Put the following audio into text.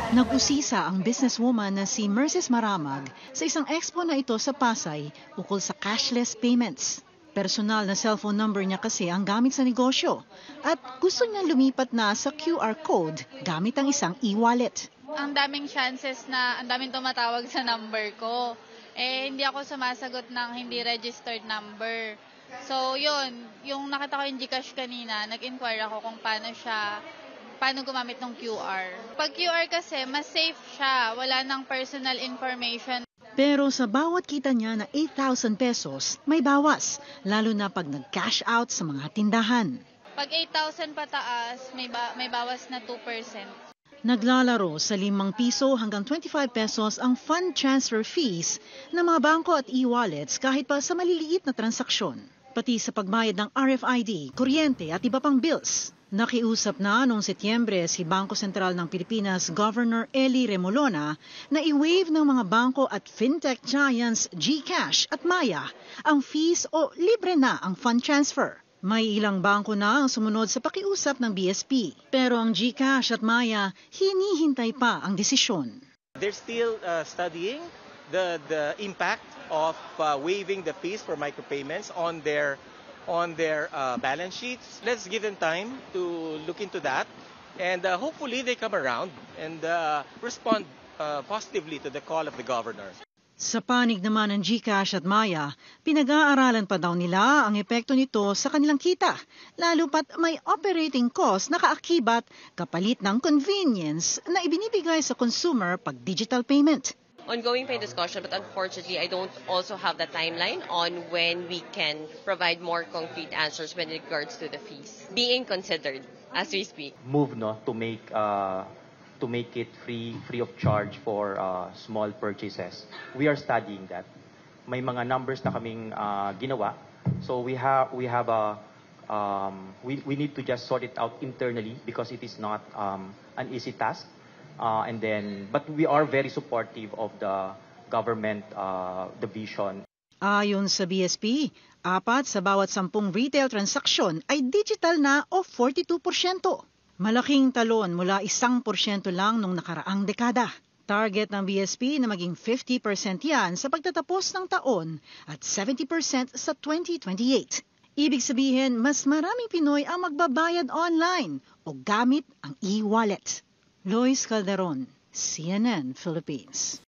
Nag-usisa ang businesswoman na si Mercedes Maramag sa isang expo na ito sa Pasay ukol sa cashless payments. Personal na cellphone number niya kasi ang gamit sa negosyo at gusto niya lumipat na sa QR code gamit ang isang e-wallet. Ang daming chances na ang daming tumatawag sa number ko. Hindi ako sumasagot ng hindi registered number. So yun, yung nakita ko yung GCash kanina, nag-inquire ako kung paano gumamit ng QR. Pag QR kasi, mas safe siya. Wala nang personal information. Pero sa bawat kita niya na 8,000 pesos, may bawas, lalo na pag nag-cash out sa mga tindahan. Pag 8,000 pataas, may bawas na 2%. Naglalaro sa 5 piso hanggang 25 pesos ang fund transfer fees ng mga bangko at e-wallets kahit pa sa maliliit na transaksyon. Pati sa pagbayad ng RFID, kuryente at iba pang bills. Nakiusap na noong Setyembre si Bangko Sentral ng Pilipinas Governor Eli Remolona na i-waive ng mga bangko at fintech giants GCash at Maya ang fees o libre na ang fund transfer. May ilang bangko na ang sumunod sa pakiusap ng BSP. Pero ang GCash at Maya, hinihintay pa ang desisyon. They're still studying the impact of waiving the fees for micropayments on their balance sheets. Let's give them time to look into that, and hopefully they come around and respond positively to the call of the governor. Sa panig naman ng GCash at Maya, pinag-aaralan pa daw nila ang epekto nito sa kanilang kita, lalo pat may operating cost na kaakibat kapalit ng convenience na ibinibigay sa consumer pag digital payment. Ongoing pa yung discussion, but unfortunately, I don't also have the timeline on when we can provide more concrete answers when it regards to the fees being considered as we speak. Move to make it free of charge for small purchases. We are studying that. May mga numbers na kaming ginawa. So we need to just sort it out internally because it is not an easy task. But we are very supportive of the government, the vision. Ayon sa BSP, 4 sa bawat 10 retail transaksyon ay digital na o 42%. Malaking talon mula 1% lang nung nakaraang dekada. Target ng BSP na maging 50% yan sa pagtatapos ng taon at 70% sa 2028. Ibig sabihin, mas maraming Pinoy ang magbabayad online o gamit ang e-wallet. Lois Calderon, CNN Philippines.